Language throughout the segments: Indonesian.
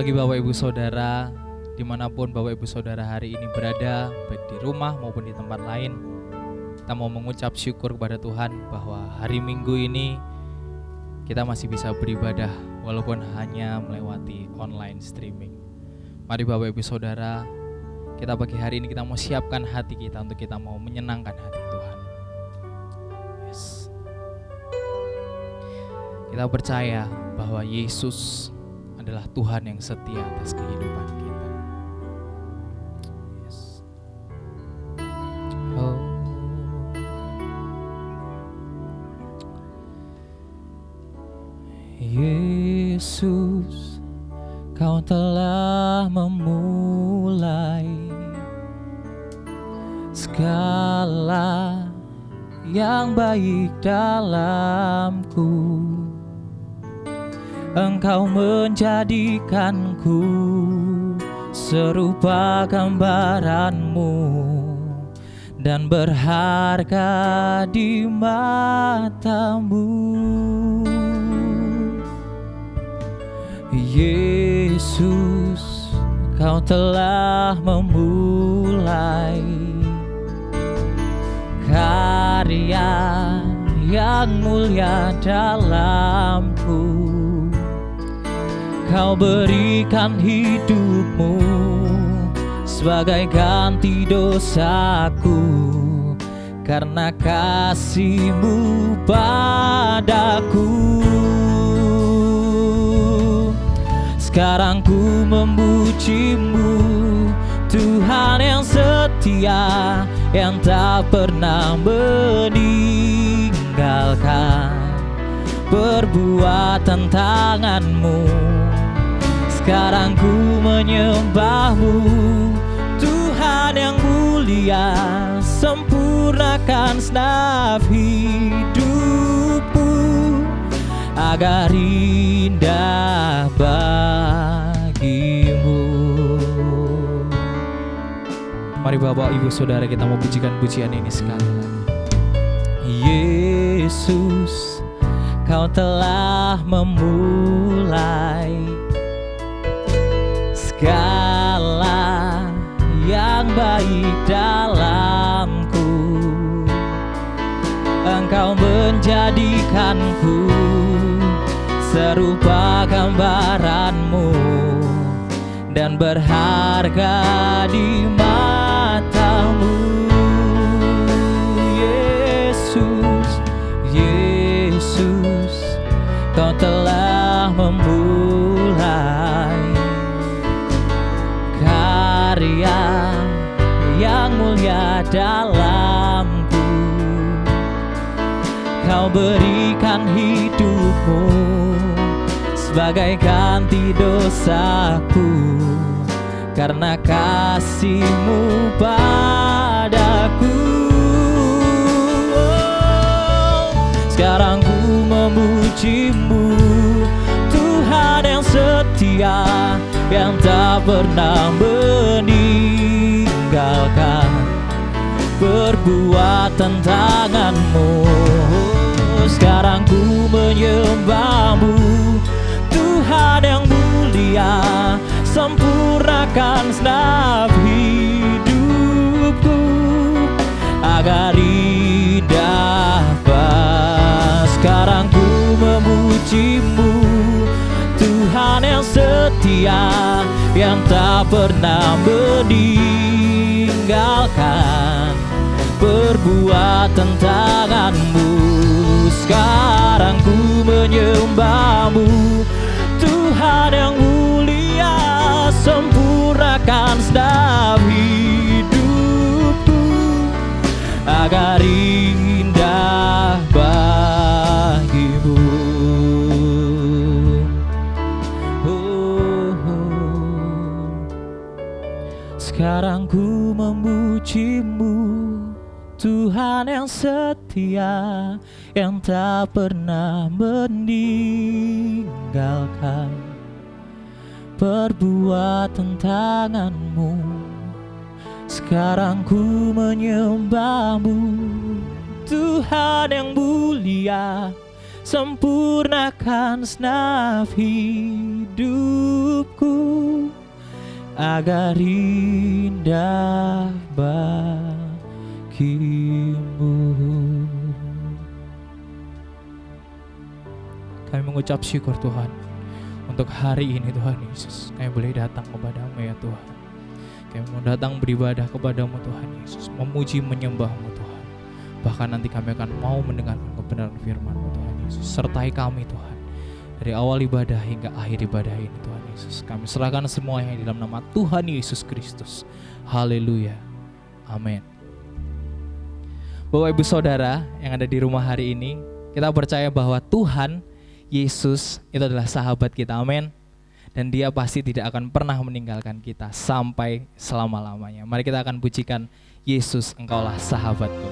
bagi Bapak Ibu Saudara, dimanapun Bapak Ibu Saudara hari ini berada, baik di rumah maupun di tempat lain. Kita mau mengucap syukur kepada Tuhan bahwa hari Minggu ini kita masih bisa beribadah walaupun hanya melewati online streaming. Mari Bapak Ibu Saudara, kita pagi hari ini kita mau siapkan hati kita untuk kita mau menyenangkan hati Tuhan. Yes. Kita percaya bahwa Yesus adalah Tuhan yang setia atas kehidupan kita. Yes. Oh. Yesus, Kau telah memulai segala yang baik dalamku. Engkau menjadikanku serupa gambaran-Mu dan berharga di mata-Mu. Yesus, Kau telah memulai karya yang mulia dalamku. Kau berikan hidup-Mu sebagai ganti dosaku karena kasih-Mu padaku. Sekarang ku memuji-Mu, Tuhan yang setia, yang tak pernah meninggalkan perbuatan tangan-Mu. Sekarang ku menyembah-Mu, Tuhan yang mulia, sempurnakan segenap hidupku agar indah bagi-Mu. Mari Bapak Ibu Saudara, kita mau pujikan pujian ini sekali lagi. Yesus, Kau telah memulai segala yang baik dalamku. Engkau menjadikanku serupa gambaran-Mu dan berharga di mata-Mu. Yesus, Yesus, Kau telah memulai karya yang mulia dalamku. Kau berikan hidup-Mu sebagai ganti dosaku karena kasih-Mu padaku. Sekarang ku memuji-Mu, Tuhan yang setia, yang tak pernah meninggalkan perbuatan tangan-Mu. Sekarang ku menyembah-Mu, Tuhan yang mulia, sempurnakan segenap hidupku agar indah bagi. Sekarang ku memuji-Mu, Tuhan yang setia, yang tak pernah meninggalkan perbuatan tangan-Mu. Sekarang ku menyembah-Mu, Tuhan yang mulia, sempurnakan segenap hidupku agar indah bagi-Mu. Sekarang ku memuji-Mu, Tuhan yang setia, yang tak pernah meninggalkan perbuatan tangan-Mu. Sekarang ku menyembah-Mu, Tuhan yang mulia, sempurnakan segenap hidupku hidupku agar indah bagimu. Kami mengucap syukur Tuhan untuk hari ini Tuhan Yesus. Kami boleh datang kepadamu ya Tuhan. Kami mau datang beribadah kepadamu Tuhan Yesus, memuji menyembahmu Tuhan. Bahkan nanti kami akan mau mendengarkan kebenaran firman-Mu Tuhan Yesus. Sertai kami Tuhan, dari awal ibadah hingga akhir ibadah ini Tuhan Yesus. Kami serahkan semuanya di dalam nama Tuhan Yesus Kristus. Haleluya. Amin. Bapak Ibu Saudara yang ada di rumah hari ini, kita percaya bahwa Tuhan Yesus itu adalah sahabat kita, amin. Dan Dia pasti tidak akan pernah meninggalkan kita sampai selama-lamanya. Mari kita akan pujikan Yesus, Engkaulah sahabatku.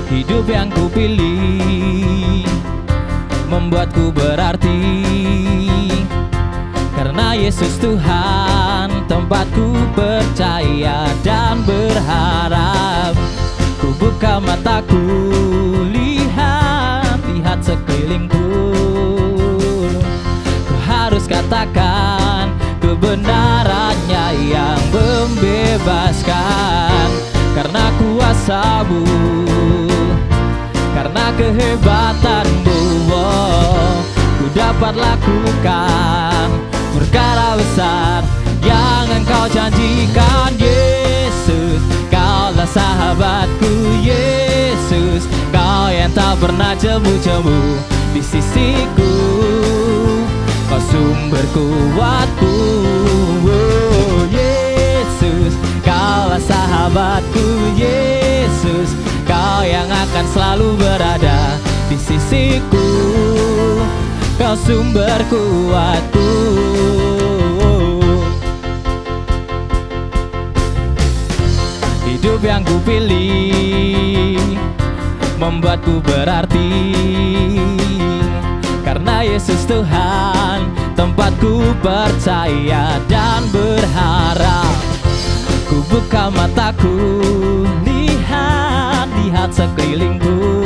Hidup yang kupilih membuatku berarti, karena Yesus Tuhan tempatku percaya dan berharap. Ku buka mataku, lihat sekelilingku. Ku harus katakan kebenarannya yang membebaskan, karena kuasa-Mu, karena kehebatan-Mu, ku dapat lakukan perkara besar yang Engkau janjikan. Yesus, Kaulah sahabatku. Yesus, Kau yang tak pernah jemu-jemu di sisiku. Kau sumber kuatku. Yesus, Kaulah sahabatku. Yesus, Kau yang akan selalu berada di sisiku. Kau sumber kuatku. Hidup yang kupilih membuatku berarti, karena Yesus Tuhan tempatku percaya dan berharap. Ku buka mataku, lihat sekelilingku.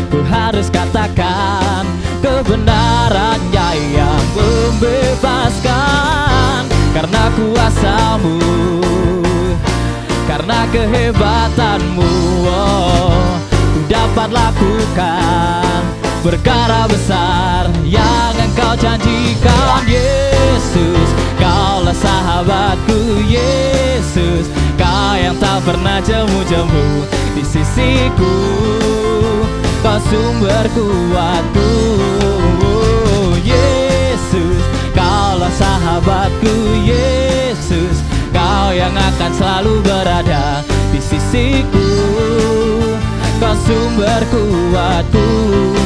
Ku harus katakan kebenarannya yang membebaskan, karena kuasa-Mu, karena kehebatan-Mu, ku dapat lakukan perkara besar yang Engkau janjikan. Yesus, Kaulah sahabatku. Yesus, Kau yang tak pernah jemu-jemu di sisiku. Kau sumber kuatku. Yesus, Kaulah sahabatku. Yesus, Kau yang akan selalu berada di sisiku. Kau sumber kuatku.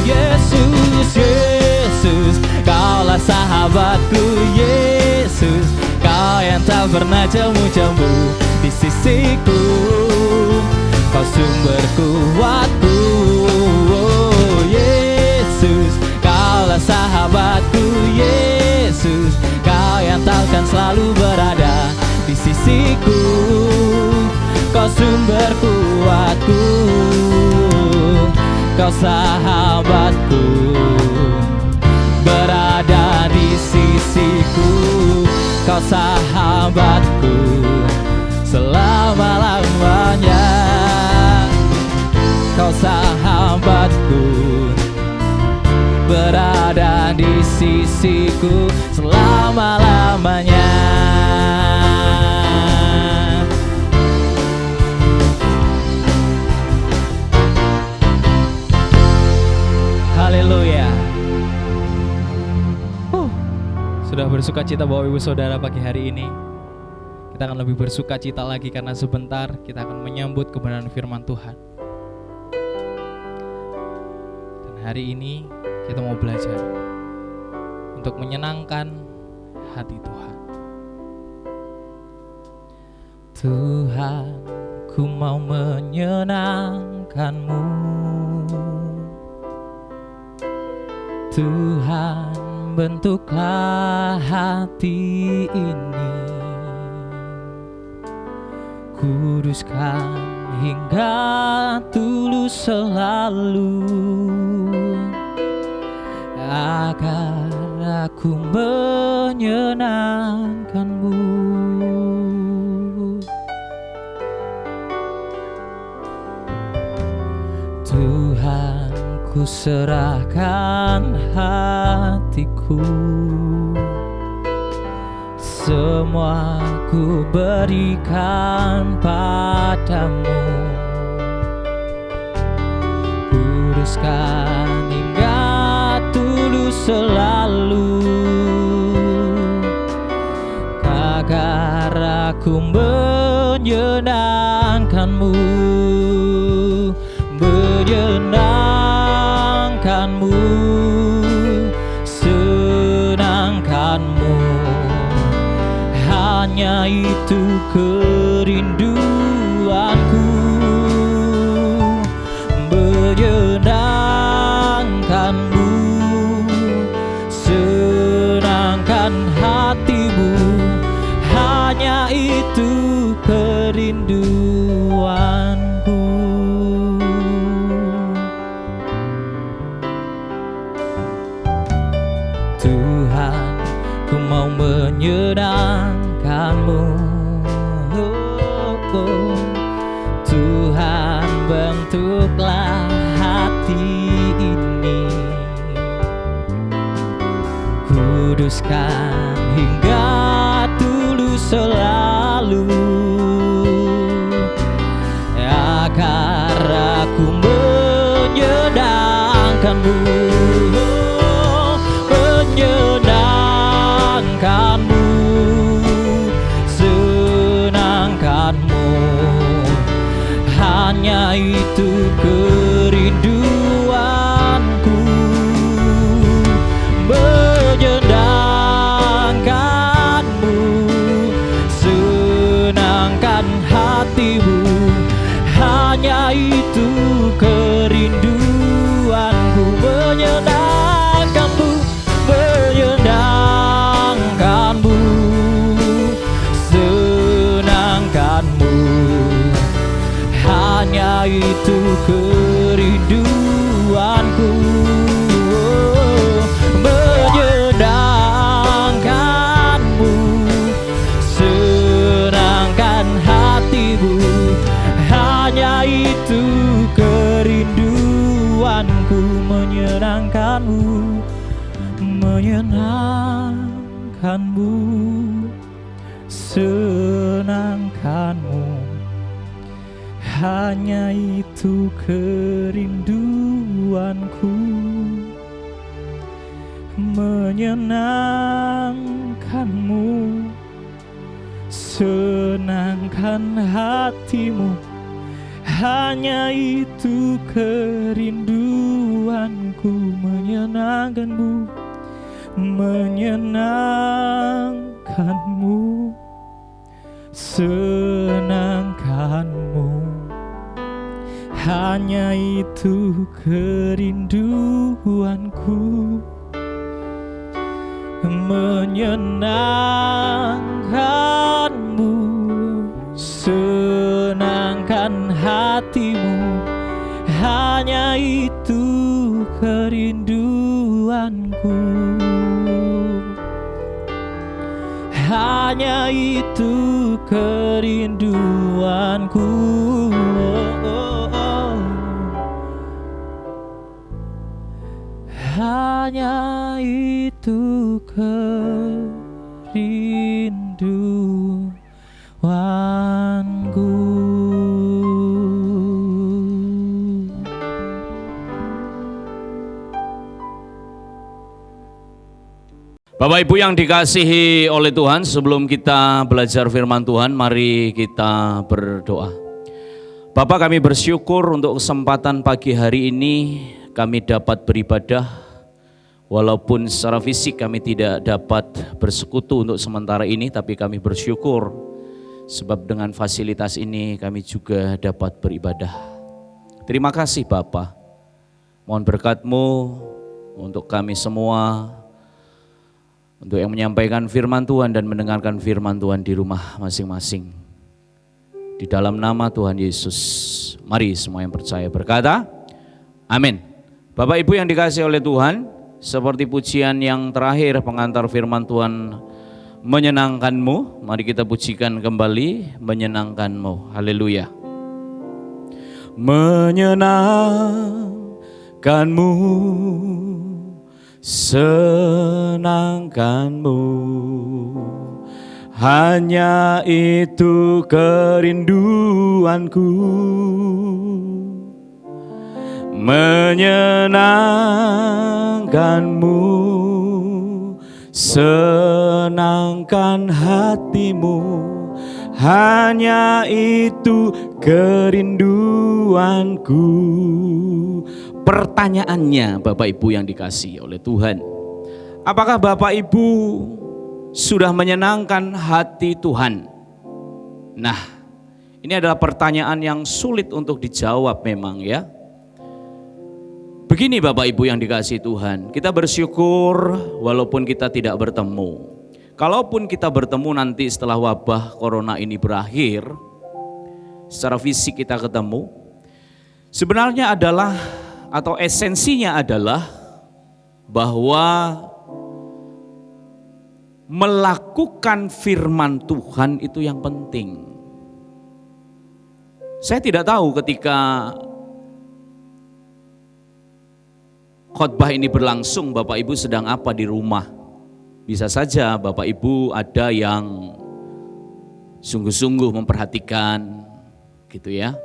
Yesus, Yesus, Kaulah sahabatku. Yesus, Kau yang tak pernah jemu-jemu di sisiku. Kau sumber kuatku. Yesus, Kaulah sahabatku. Yesus, Kau yang takkan selalu berada di sisiku. Kau sumber kuatku. Kau sahabatku, berada di sisiku. Kau sahabatku selama-lamanya. Kau sahabatku, berada sisiku selama-lamanya. Haleluya. Sudah bersuka cita Bapak Ibu Saudara pagi hari ini. Kita akan lebih bersuka cita lagi karena sebentar kita akan menyambut kebenaran firman Tuhan. Dan hari ini kita mau belajar untuk menyenangkan hati Tuhan. Tuhan, ku mau menyenangkan-Mu. Tuhan, bentuklah hati ini, kuduskan hingga tulus selalu, agar aku menyenangkan-Mu. Tuhan, ku serahkan hatiku, semua ku berikan padamu. Kuduskan hingga tulus selalu, agar aku menyenangkan-Mu, menyenangkan-Mu, senangkan-Mu. Hanya itu kerinduanku, menyenangkan-Mu, senangkan hatimu. Hanya itu kerinduanku. Tuhan, ku mau menyenangkan-Mu. Tuhan, bentuklah hati ini, kuduskan hingga tulus selalu, agar aku menyenangkan-Mu, menyenangkan-Mu, senangkan-Mu. Hanya itu kerinduanku, menyenangkan-Mu, senangkan hatimu. Hanya itu kerinduanku, menyenangkan-Mu, menyenangkan-Mu, senangkan-Mu. Hanya itu kerinduanku, menyenangkan-Mu, senangkan hatimu. Hanya itu kerinduanku, menyenangkan-Mu, menyenangkan-Mu, senangkan-Mu. Hanya itu kerinduanku, menyenangkan-Mu, senangkan hatimu. Hanya itu kerinduanku, menyenangkan-Mu, menyenangkan-Mu, senangkan-Mu. Hanya itu kerinduanku, menyenangkan-Mu, senangkan hatimu. Hanya itu kerinduanku, hanya itu kerinduanku. Hanya itu itu kerinduanku. Bapak Ibu yang dikasihi oleh Tuhan, sebelum kita belajar firman Tuhan, mari kita berdoa. Bapak, kami bersyukur untuk kesempatan pagi hari ini kami dapat beribadah. Walaupun secara fisik kami tidak dapat bersekutu untuk sementara ini, tapi kami bersyukur sebab dengan fasilitas ini kami juga dapat beribadah. Terima kasih Bapak. Mohon berkat-Mu untuk kami semua, untuk yang menyampaikan firman Tuhan dan mendengarkan firman Tuhan di rumah masing-masing. Di dalam nama Tuhan Yesus, mari semua yang percaya berkata, amin. Bapak Ibu yang dikasihi oleh Tuhan, seperti pujian yang terakhir pengantar firman Tuhan, menyenangkan-Mu, mari kita pujikan kembali, menyenangkan-Mu. Haleluya. Menyenangkan-Mu, senangkan-Mu, hanya itu kerinduanku. Menyenangkan-Mu, senangkan hatimu, hanya itu kerinduanku. Pertanyaannya Bapak Ibu yang dikasihi oleh Tuhan, apakah Bapak Ibu sudah menyenangkan hati Tuhan? Nah, ini adalah pertanyaan yang sulit untuk dijawab memang ya. Begini Bapak Ibu yang dikasihi Tuhan, kita bersyukur walaupun kita tidak bertemu. Kalaupun kita bertemu nanti setelah wabah corona ini berakhir, secara fisik kita ketemu, sebenarnya adalah atau esensinya adalah bahwa melakukan firman Tuhan itu yang penting. Saya tidak tahu ketika khotbah ini berlangsung Bapak Ibu sedang apa di rumah. Bisa saja Bapak Ibu ada yang sungguh-sungguh memperhatikan gitu ya.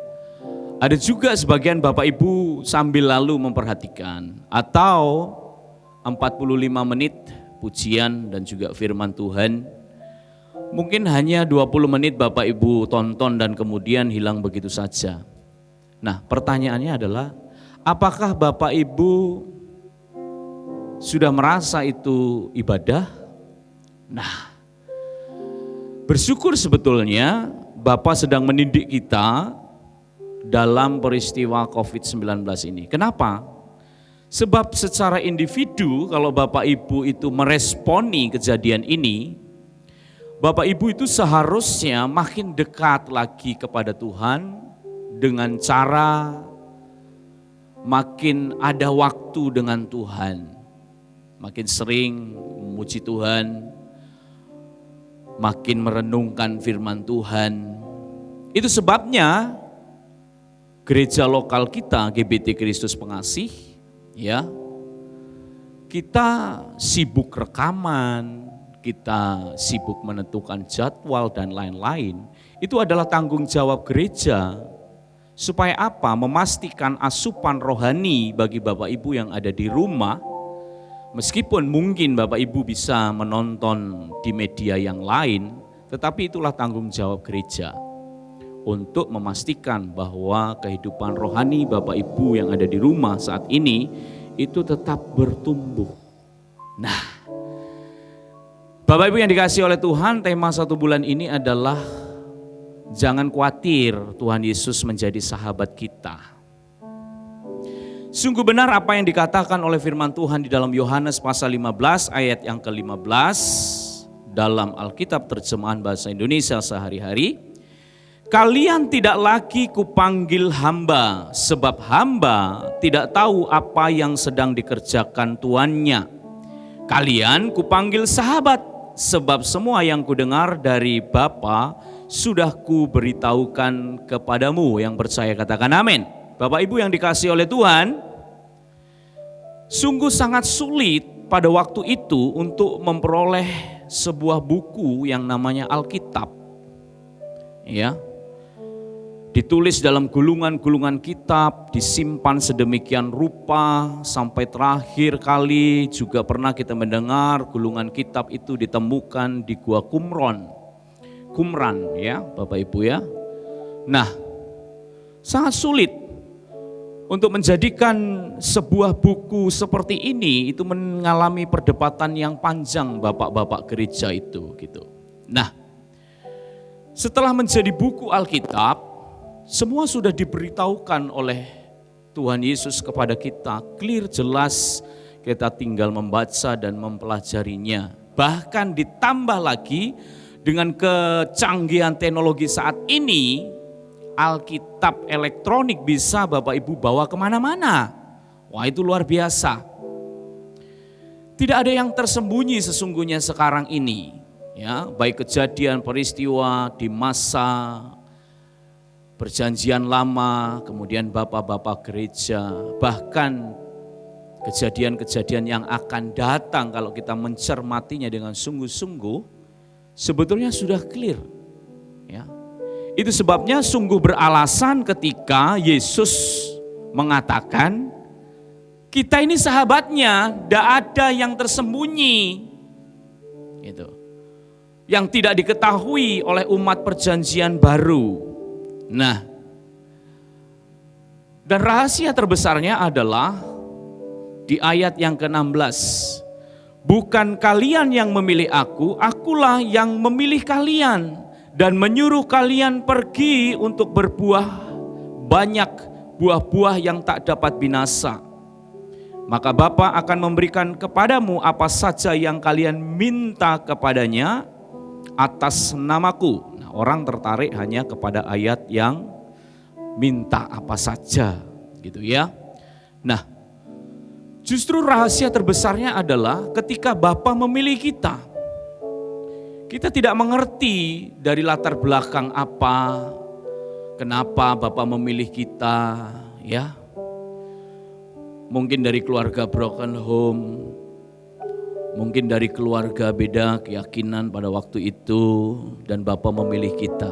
Ada juga sebagian Bapak Ibu sambil lalu memperhatikan, atau 45 menit pujian dan juga firman Tuhan, mungkin hanya 20 menit Bapak Ibu tonton dan kemudian hilang begitu saja. Nah, pertanyaannya adalah, apakah Bapak Ibu sudah merasa itu ibadah? Nah, bersyukur sebetulnya Bapak sedang mendidik kita dalam peristiwa COVID-19 ini. Kenapa? Sebab secara individu kalau Bapak Ibu itu meresponi kejadian ini, Bapak Ibu itu seharusnya makin dekat lagi kepada Tuhan dengan cara makin ada waktu dengan Tuhan, makin sering memuji Tuhan, makin merenungkan firman Tuhan. Itu sebabnya gereja lokal kita, GBT Kristus Pengasih, ya, kita sibuk rekaman, kita sibuk menentukan jadwal dan lain-lain. Itu adalah tanggung jawab gereja. Supaya apa? Memastikan asupan rohani bagi Bapak Ibu yang ada di rumah. Meskipun mungkin Bapak Ibu bisa menonton di media yang lain, tetapi itulah tanggung jawab gereja. Untuk memastikan bahwa kehidupan rohani Bapak Ibu yang ada di rumah saat ini itu tetap bertumbuh. Nah, Bapak Ibu yang dikasihi oleh Tuhan, tema 1 bulan ini adalah jangan khawatir, Tuhan Yesus menjadi sahabat kita. Sungguh benar apa yang dikatakan oleh firman Tuhan di dalam Yohanes pasal 15 ayat yang ke-15 dalam Alkitab terjemahan bahasa Indonesia sehari-hari. Kalian tidak lagi kupanggil hamba, sebab hamba tidak tahu apa yang sedang dikerjakan tuannya. Kalian kupanggil sahabat, sebab semua yang kudengar dari Bapa sudah kuberitahukan kepadamu. Yang percaya katakan amin. Bapak Ibu yang dikasihi oleh Tuhan, sungguh sangat sulit pada waktu itu untuk memperoleh sebuah buku yang namanya Alkitab. Ya. Ditulis dalam gulungan-gulungan kitab, disimpan sedemikian rupa sampai terakhir kali juga pernah kita mendengar gulungan kitab itu ditemukan di Gua Qumran ya, Bapak Ibu ya. Nah, sangat sulit untuk menjadikan sebuah buku seperti ini, itu mengalami perdebatan yang panjang bapak-bapak gereja itu gitu. Nah, setelah menjadi buku Alkitab, semua sudah diberitahukan oleh Tuhan Yesus kepada kita, clear, jelas, kita tinggal membaca dan mempelajarinya. Bahkan ditambah lagi dengan kecanggihan teknologi saat ini, Alkitab elektronik bisa Bapak Ibu bawa kemana-mana. Wah, itu luar biasa. Tidak ada yang tersembunyi sesungguhnya sekarang ini. Ya, baik kejadian peristiwa di masa Perjanjian Lama, kemudian bapak-bapak gereja, bahkan kejadian-kejadian yang akan datang kalau kita mencermatinya dengan sungguh-sungguh, sebetulnya sudah clear. Ya. Itu sebabnya sungguh beralasan ketika Yesus mengatakan, kita ini sahabatnya, tidak ada yang tersembunyi. Gitu. Yang tidak diketahui oleh umat perjanjian baru. Nah, dan rahasia terbesarnya adalah di ayat yang ke-16. Bukan kalian yang memilih aku, akulah yang memilih kalian dan menyuruh kalian pergi untuk berbuah banyak, buah-buah yang tak dapat binasa. Maka Bapa akan memberikan kepadamu apa saja yang kalian minta kepadanya atas namaku. Orang tertarik hanya kepada ayat yang minta apa saja gitu ya. Nah, justru rahasia terbesarnya adalah ketika Bapa memilih kita. Kita tidak mengerti dari latar belakang apa, kenapa Bapa memilih kita ya. Mungkin dari keluarga broken home, mungkin dari keluarga beda keyakinan pada waktu itu dan Bapa memilih kita.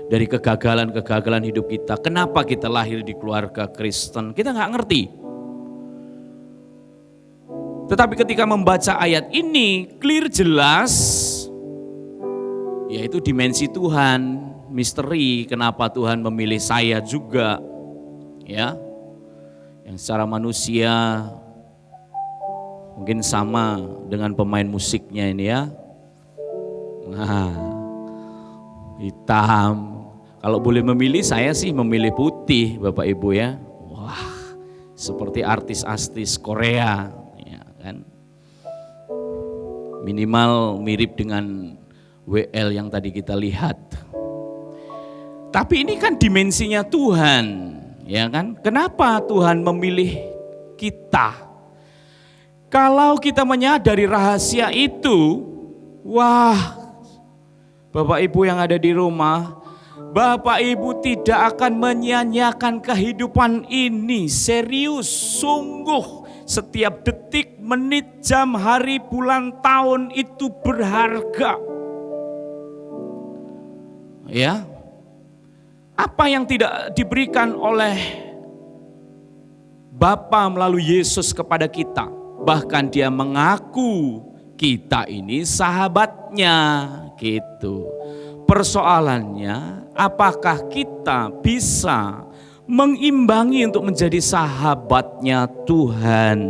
Dari kegagalan-kegagalan hidup kita, kenapa kita lahir di keluarga Kristen, kita nggak ngerti. Tetapi ketika membaca ayat ini, clear jelas, yaitu dimensi Tuhan, misteri kenapa Tuhan memilih saya juga. Ya, yang secara manusia mungkin sama dengan pemain musiknya ini ya. Nah, hitam. Kalau boleh memilih, saya sih memilih putih, Bapak Ibu ya. Wah, seperti artis-artis Korea, ya kan. Minimal mirip dengan WL yang tadi kita lihat. Tapi ini kan dimensinya Tuhan, ya kan. Kenapa Tuhan memilih kita? Kalau kita menyadari rahasia itu, wah, Bapak Ibu yang ada di rumah, Bapak Ibu tidak akan menyia-nyiakan kehidupan ini. Serius, sungguh setiap detik, menit, jam, hari, bulan, tahun itu berharga. Ya, apa yang tidak diberikan oleh Bapa melalui Yesus kepada kita? Bahkan dia mengaku kita ini sahabatnya gitu. Persoalannya, apakah kita bisa mengimbangi untuk menjadi sahabatnya Tuhan?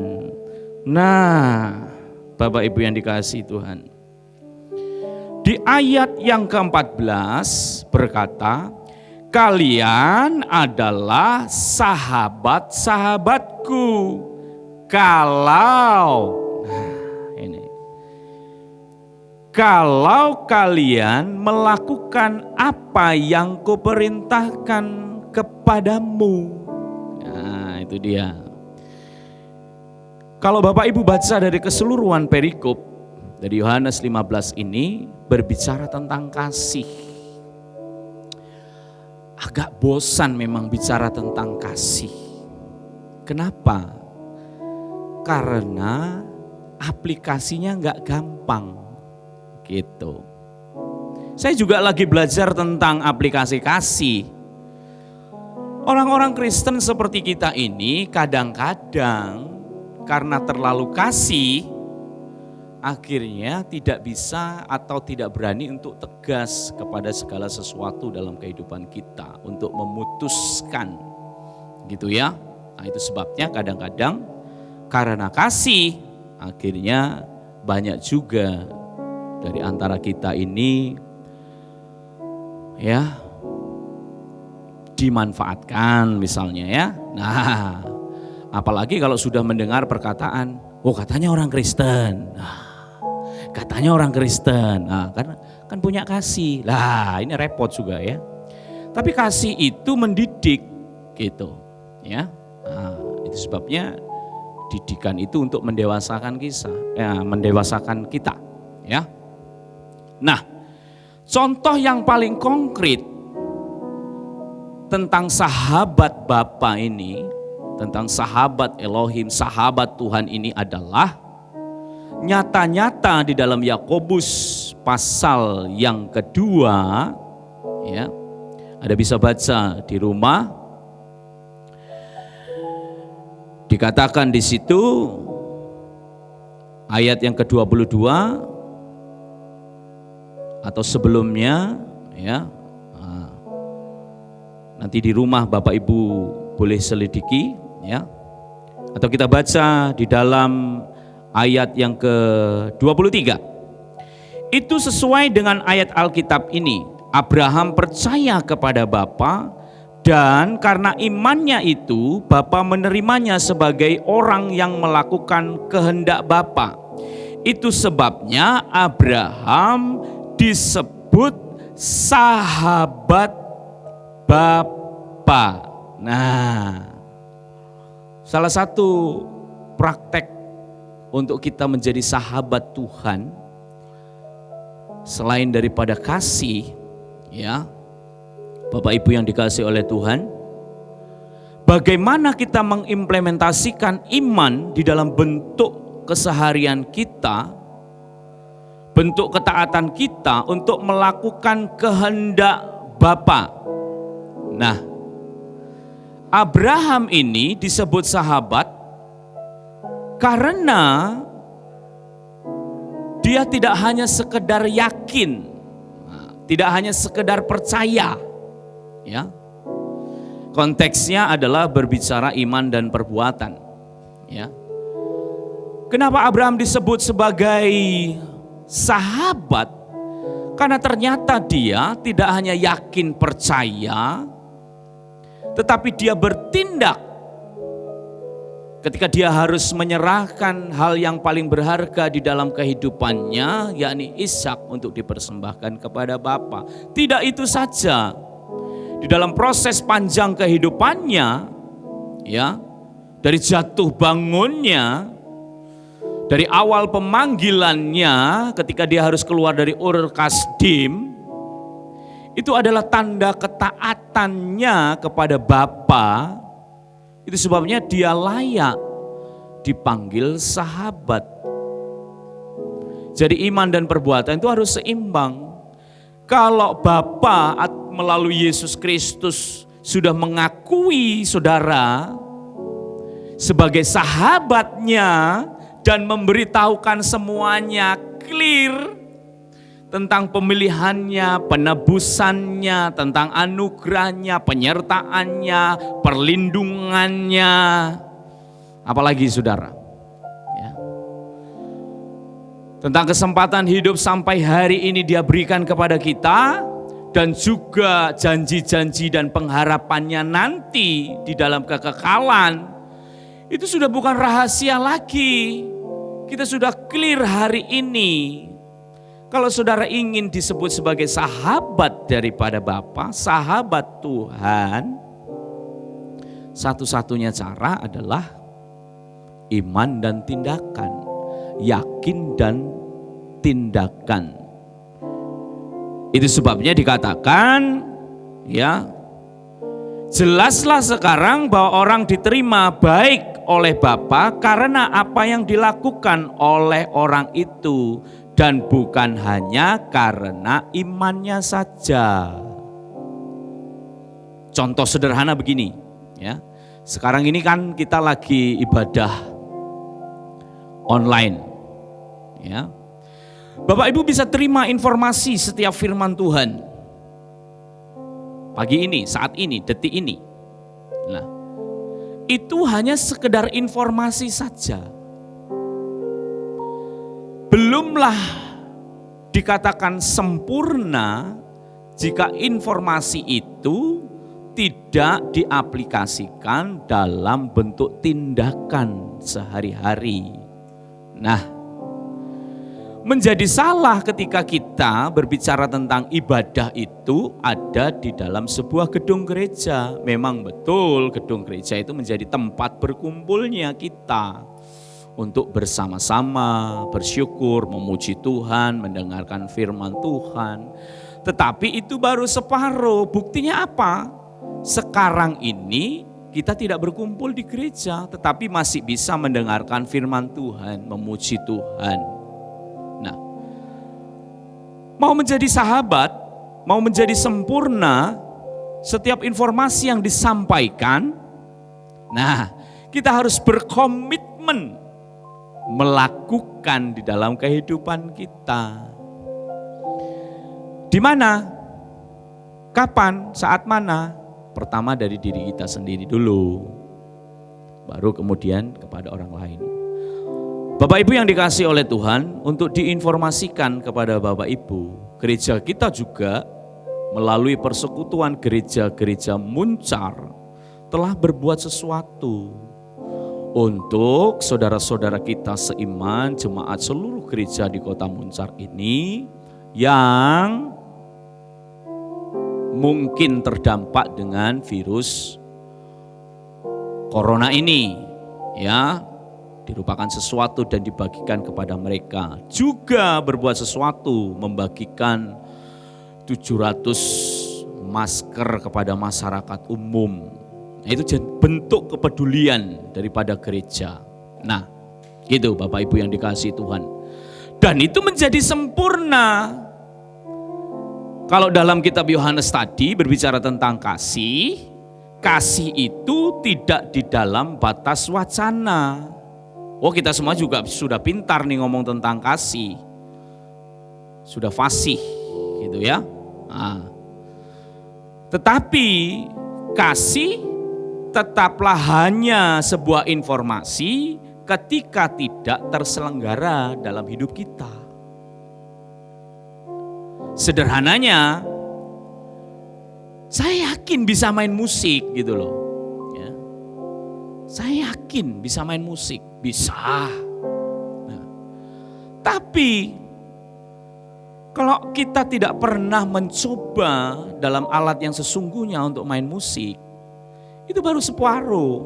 Nah, Bapak Ibu yang dikasihi Tuhan, di ayat yang ke-14 berkata, kalian adalah sahabat-sahabatku kalau kalian melakukan apa yang kuperintahkan kepadamu. Nah, itu dia. Kalau Bapak Ibu baca dari keseluruhan perikop dari Yohanes 15 ini berbicara tentang kasih. Agak bosan memang bicara tentang kasih. Kenapa? Karena aplikasinya nggak gampang gitu. Saya juga lagi belajar tentang aplikasi kasih. Orang-orang Kristen seperti kita ini kadang-kadang karena terlalu kasih, akhirnya tidak bisa atau tidak berani untuk tegas kepada segala sesuatu dalam kehidupan kita, untuk memutuskan gitu ya. Nah, itu sebabnya kadang-kadang karena kasih, akhirnya banyak juga dari antara kita ini ya dimanfaatkan misalnya ya. Nah, apalagi kalau sudah mendengar perkataan, oh katanya orang Kristen, katanya orang Kristen, nah, kan punya kasih, lah ini repot juga ya. Tapi kasih itu mendidik gitu ya. Nah, itu sebabnya didikan itu untuk mendewasakan mendewasakan kita ya. Nah, contoh yang paling konkret tentang sahabat Bapa ini, tentang sahabat Elohim, sahabat Tuhan ini adalah nyata-nyata di dalam Yakobus pasal yang kedua ya. Ada bisa baca di rumah. Dikatakan di situ ayat yang ke-22 atau sebelumnya ya. Nanti di rumah Bapak Ibu boleh selidiki ya. Atau kita baca di dalam ayat yang ke-23. Itu sesuai dengan ayat Alkitab ini. Abraham percaya kepada Bapa, dan karena imannya itu Bapa menerimanya sebagai orang yang melakukan kehendak Bapa. Itu sebabnya Abraham disebut sahabat Bapa. Nah, salah satu praktek untuk kita menjadi sahabat Tuhan, selain daripada kasih, ya, Bapak Ibu yang dikasihi oleh Tuhan, bagaimana kita mengimplementasikan iman di dalam bentuk keseharian kita, bentuk ketaatan kita untuk melakukan kehendak Bapa. Nah, Abraham ini disebut sahabat karena dia tidak hanya sekedar yakin, tidak hanya sekedar percaya, ya. Konteksnya adalah berbicara iman dan perbuatan, ya. Kenapa Abraham disebut sebagai sahabat? Karena ternyata dia tidak hanya yakin percaya, tetapi dia bertindak ketika dia harus menyerahkan hal yang paling berharga di dalam kehidupannya, yakni Ishak, untuk dipersembahkan kepada Bapa. Tidak itu saja, di dalam proses panjang kehidupannya, ya, dari jatuh bangunnya, dari awal pemanggilannya ketika dia harus keluar dari Ur Kasdim, itu adalah tanda ketaatannya kepada Bapa. Itu sebabnya dia layak dipanggil sahabat. Jadi iman dan perbuatan itu harus seimbang. Kalau Bapa melalui Yesus Kristus sudah mengakui saudara sebagai sahabatnya dan memberitahukan semuanya clear tentang pemilihannya, penebusannya, tentang anugerahnya, penyertaannya, perlindungannya. Apalagi saudara, ya. Tentang kesempatan hidup sampai hari ini dia berikan kepada kita, dan juga janji-janji dan pengharapannya nanti di dalam kekekalan. Itu sudah bukan rahasia lagi. Kita sudah clear hari ini. Kalau saudara ingin disebut sebagai sahabat daripada Bapa, sahabat Tuhan, satu-satunya cara adalah iman dan tindakan, yakin dan tindakan. Itu sebabnya dikatakan, ya, Jelaslah sekarang bahwa orang diterima baik oleh Bapa karena apa yang dilakukan oleh orang itu dan bukan hanya karena imannya saja. Contoh sederhana begini, ya. Sekarang ini kan kita lagi ibadah online, ya. Bapak Ibu bisa terima informasi setiap firman Tuhan. Pagi ini, saat ini, detik ini. Nah, itu hanya sekedar informasi saja. Belumlah dikatakan sempurna jika informasi itu tidak diaplikasikan dalam bentuk tindakan sehari-hari. Nah, menjadi salah ketika kita berbicara tentang ibadah itu ada di dalam sebuah gedung gereja. Memang betul gedung gereja itu menjadi tempat berkumpulnya kita untuk bersama-sama bersyukur, memuji Tuhan, mendengarkan firman Tuhan. Tetapi itu baru separuh. Buktinya apa? Sekarang ini kita tidak berkumpul di gereja, tetapi masih bisa mendengarkan firman Tuhan, memuji Tuhan. Nah, mau menjadi sahabat, mau menjadi sempurna, setiap informasi yang disampaikan, nah, kita harus berkomitmen melakukan di dalam kehidupan kita. Di mana? Kapan? Saat mana? Pertama dari diri kita sendiri dulu, baru kemudian kepada orang lain. Bapak Ibu yang dikasihi oleh Tuhan, untuk diinformasikan kepada Bapak Ibu, gereja kita juga melalui persekutuan gereja-gereja Muncar telah berbuat sesuatu untuk saudara-saudara kita seiman, jemaat seluruh gereja di kota Muncar ini yang mungkin terdampak dengan virus corona ini, ya. Dirupakan sesuatu dan dibagikan kepada mereka. Juga berbuat sesuatu, membagikan 700 masker kepada masyarakat umum. Nah, itu bentuk kepedulian daripada gereja. Nah, gitu Bapak Ibu yang dikasihi Tuhan. Dan itu menjadi sempurna. Kalau dalam kitab Yohanes tadi berbicara tentang kasih, kasih itu tidak di dalam batas wacana. Oh, kita semua juga sudah pintar nih ngomong tentang kasih. Sudah fasih gitu ya. Nah, tetapi kasih tetaplah hanya sebuah informasi ketika tidak terselenggara dalam hidup kita. Sederhananya, saya yakin bisa main musik gitu loh. Ya. Saya yakin bisa main musik. Bisa. Nah, tapi kalau kita tidak pernah mencoba dalam alat yang sesungguhnya untuk main musik, itu baru separuh.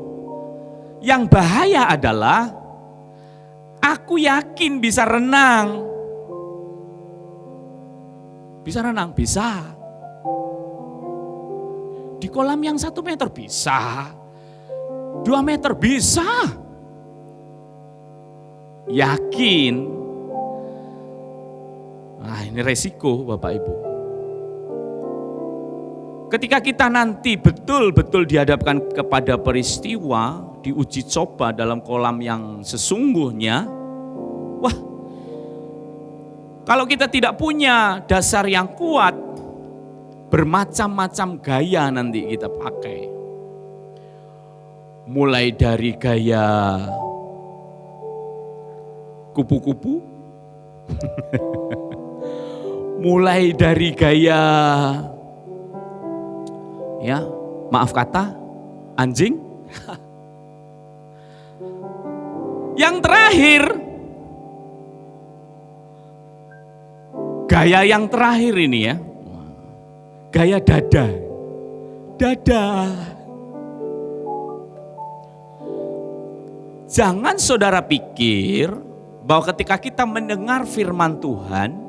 Yang bahaya adalah aku yakin bisa renang. Bisa renang? Bisa. Di kolam yang 1 meter bisa. 2 meter bisa. Yakin. Nah, ini resiko Bapak Ibu. Ketika kita nanti betul-betul dihadapkan kepada peristiwa, diuji coba dalam kolam yang sesungguhnya, wah, kalau kita tidak punya dasar yang kuat, bermacam-macam gaya nanti kita pakai. Mulai dari gaya kupu-kupu, mulai dari gaya, ya maaf kata, anjing. Yang terakhir, gaya yang terakhir ini ya, gaya dada. Dada. Jangan saudara pikir bahwa ketika kita mendengar firman Tuhan,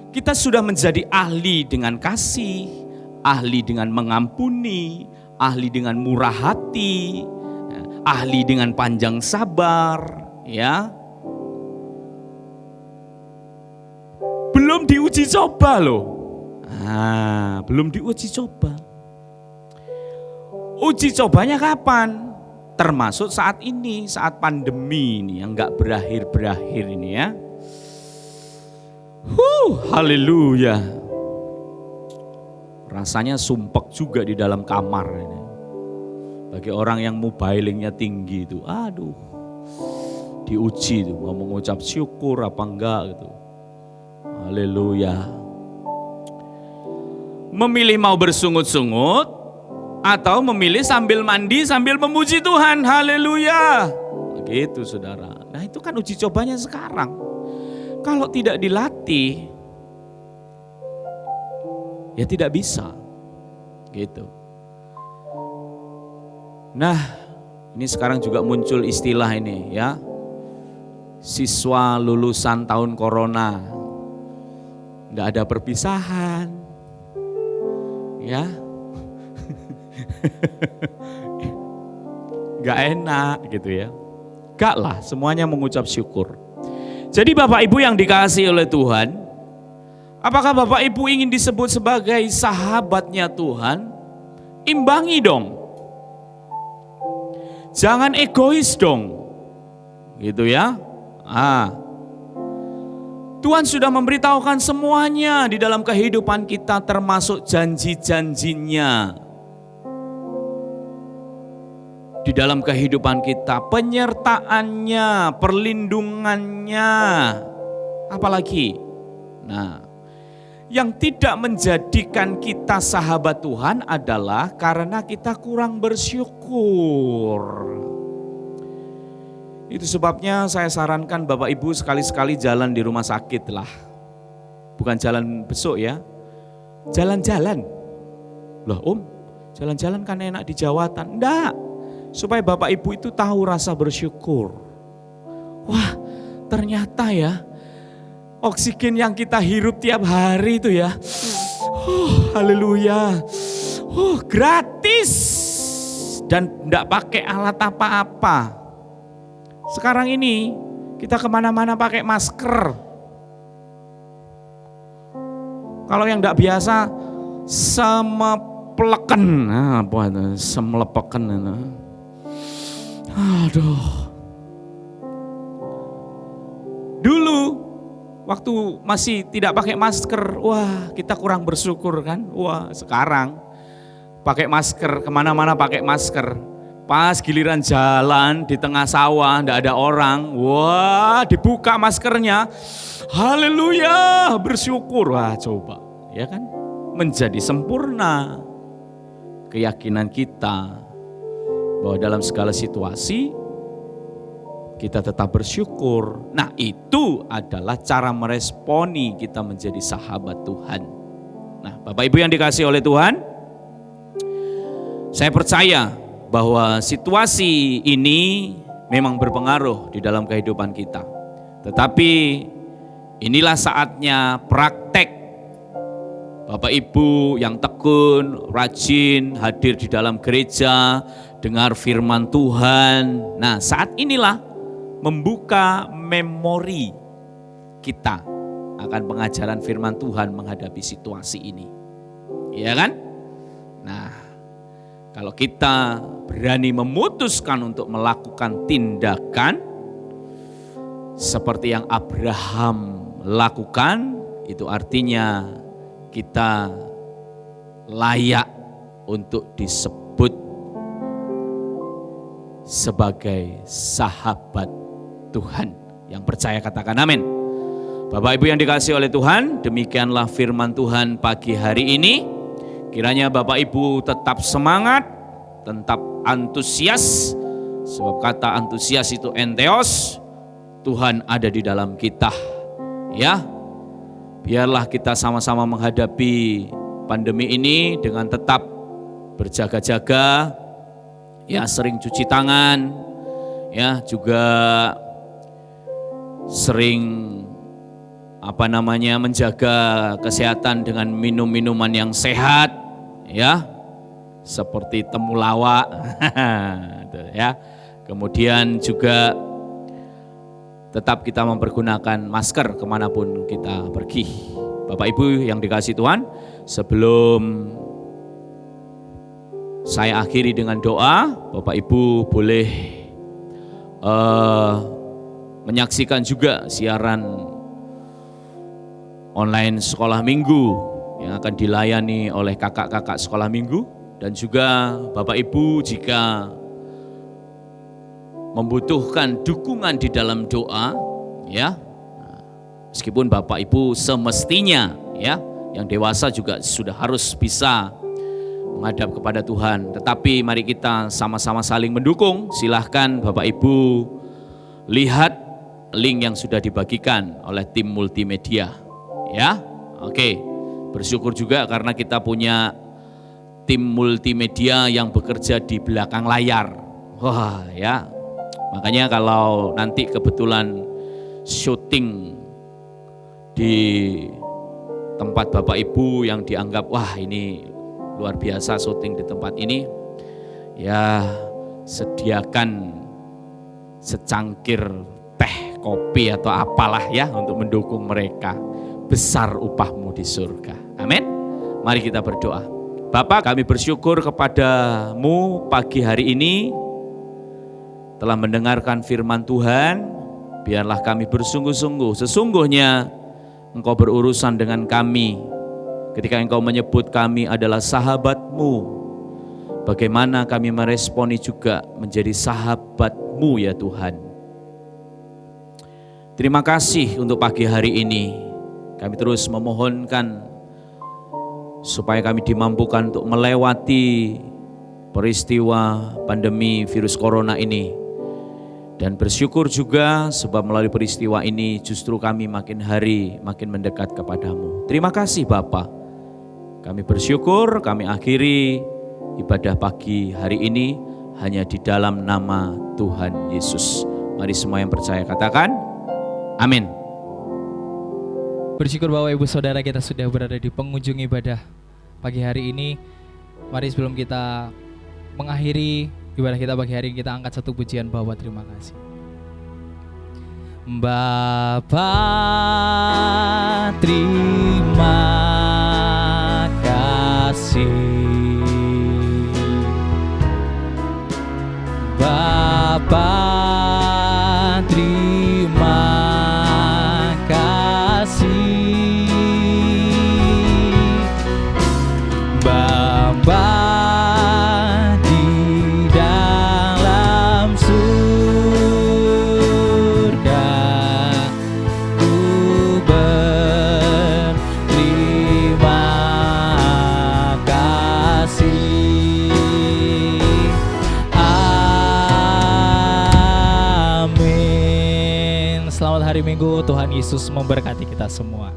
kita sudah menjadi ahli dengan kasih, ahli dengan mengampuni, ahli dengan murah hati, ahli dengan panjang sabar, ya. Belum diuji coba loh. Belum diuji coba. Uji cobanya kapan? Termasuk saat ini, saat pandemi ini yang gak berakhir-berakhir ini ya. Haleluya. Rasanya sumpek juga di dalam kamar ini. Bagi orang yang mobilingnya tinggi itu, aduh, diuji tuh, mau mengucap syukur apa enggak gitu. Haleluya. Memilih mau bersungut-sungut atau memilih sambil mandi sambil memuji Tuhan. Haleluya. Gitu saudara. Nah itu kan uji cobanya sekarang. Kalau tidak dilatih, ya tidak bisa. Gitu. Nah, ini sekarang juga muncul istilah ini ya. Siswa lulusan tahun corona. Enggak ada perpisahan. Ya. Enggak enak gitu ya. Enggak lah, semuanya mengucap syukur. Jadi Bapak Ibu yang dikasihi oleh Tuhan, apakah Bapak Ibu ingin disebut sebagai sahabatnya Tuhan? Imbangi dong. Jangan egois dong. Gitu ya. Tuhan sudah memberitahukan semuanya di dalam kehidupan kita, termasuk janji-janjinya. Di dalam kehidupan kita, penyertaannya, perlindungannya, apalagi. Nah, yang tidak menjadikan kita sahabat Tuhan adalah karena kita kurang bersyukur. Itu sebabnya saya sarankan Bapak Ibu sekali-sekali jalan di rumah sakit lah. Bukan jalan besok ya, jalan-jalan. Loh jalan-jalan kan enak di jawatan. Enggak. Supaya Bapak Ibu itu tahu rasa bersyukur. Wah, ternyata ya oksigen yang kita hirup tiap hari itu ya. Haleluya. Gratis dan enggak pakai alat apa-apa. Sekarang ini kita kemana-mana pakai masker. Kalau yang enggak biasa semepeleken. Semlepeken itu. Aduh. Dulu waktu masih tidak pakai masker, wah kita kurang bersyukur kan. Wah sekarang pakai masker, kemana-mana pakai masker. Pas giliran jalan di tengah sawah, enggak ada orang, wah dibuka maskernya. Haleluya, bersyukur. Wah coba, ya kan? Menjadi sempurna keyakinan kita bahwa dalam segala situasi kita tetap bersyukur. Nah itu adalah cara meresponi kita menjadi sahabat Tuhan. Nah Bapak Ibu yang dikasihi oleh Tuhan, saya percaya bahwa situasi ini memang berpengaruh di dalam kehidupan kita. Tetapi inilah saatnya praktek Bapak Ibu yang tekun, rajin, hadir di dalam gereja, dengar firman Tuhan. Nah saat inilah membuka memori kita akan pengajaran firman Tuhan menghadapi situasi ini. Iya kan? Nah, kalau kita berani memutuskan untuk melakukan tindakan seperti yang Abraham lakukan, itu artinya kita layak untuk disebut sebagai sahabat Tuhan. Yang percaya katakan amin. Bapak Ibu yang dikasihi oleh Tuhan, demikianlah firman Tuhan pagi hari ini. Kiranya Bapak Ibu tetap semangat, tetap antusias. Sebab kata antusias itu entheos, Tuhan ada di dalam kita. Ya, biarlah kita sama-sama menghadapi pandemi ini dengan tetap berjaga-jaga. Ya, sering cuci tangan. Ya, juga sering menjaga kesehatan dengan minum minuman yang sehat, ya. seperti temulawak, ya. Kemudian juga tetap kita mempergunakan masker kemanapun kita pergi. Bapak Ibu yang dikasihi Tuhan, sebelum saya akhiri dengan doa, Bapak Ibu boleh menyaksikan juga siaran online sekolah minggu yang akan dilayani oleh kakak-kakak sekolah minggu, dan juga Bapak Ibu jika membutuhkan dukungan di dalam doa, ya, meskipun Bapak Ibu semestinya, ya, yang dewasa juga sudah harus bisa menghadap kepada Tuhan, tetapi mari kita sama-sama saling mendukung. Silahkan Bapak Ibu lihat link yang sudah dibagikan oleh tim multimedia, ya. Oke, bersyukur juga karena kita punya tim multimedia yang bekerja di belakang layar. Wah, ya. Makanya kalau nanti kebetulan syuting di tempat Bapak Ibu yang dianggap wah ini luar biasa syuting di tempat ini, ya sediakan secangkir teh, kopi atau apalah ya untuk mendukung mereka. Besar upahmu di surga. Amin. Mari kita berdoa. Bapak, kami bersyukur kepadamu pagi hari ini telah mendengarkan firman Tuhan. Biarlah kami bersungguh-sungguh, sesungguhnya Engkau berurusan dengan kami. Ketika Engkau menyebut kami adalah sahabat-Mu, bagaimana kami meresponi juga menjadi sahabat-Mu ya Tuhan. Terima kasih untuk pagi hari ini. Kami terus memohonkan supaya kami dimampukan untuk melewati peristiwa pandemi virus corona ini. Dan bersyukur juga sebab melalui peristiwa ini justru kami makin hari makin mendekat kepadamu. Terima kasih Bapa. Kami bersyukur, kami akhiri ibadah pagi hari ini hanya di dalam nama Tuhan Yesus. Mari semua yang percaya katakan, amin. Bersyukur Bapak Ibu Saudara kita sudah berada di penghujung ibadah pagi hari ini. Mari sebelum kita mengakhiri ibadah kita pagi hari ini, kita angkat satu pujian bahwa terima kasih. Bapa terima kasih, Bapa terima kasih, Bapa di dalam surga, ku berterima kasih. Amin. Selamat hari Minggu, Tuhan Yesus memberkati kita semua.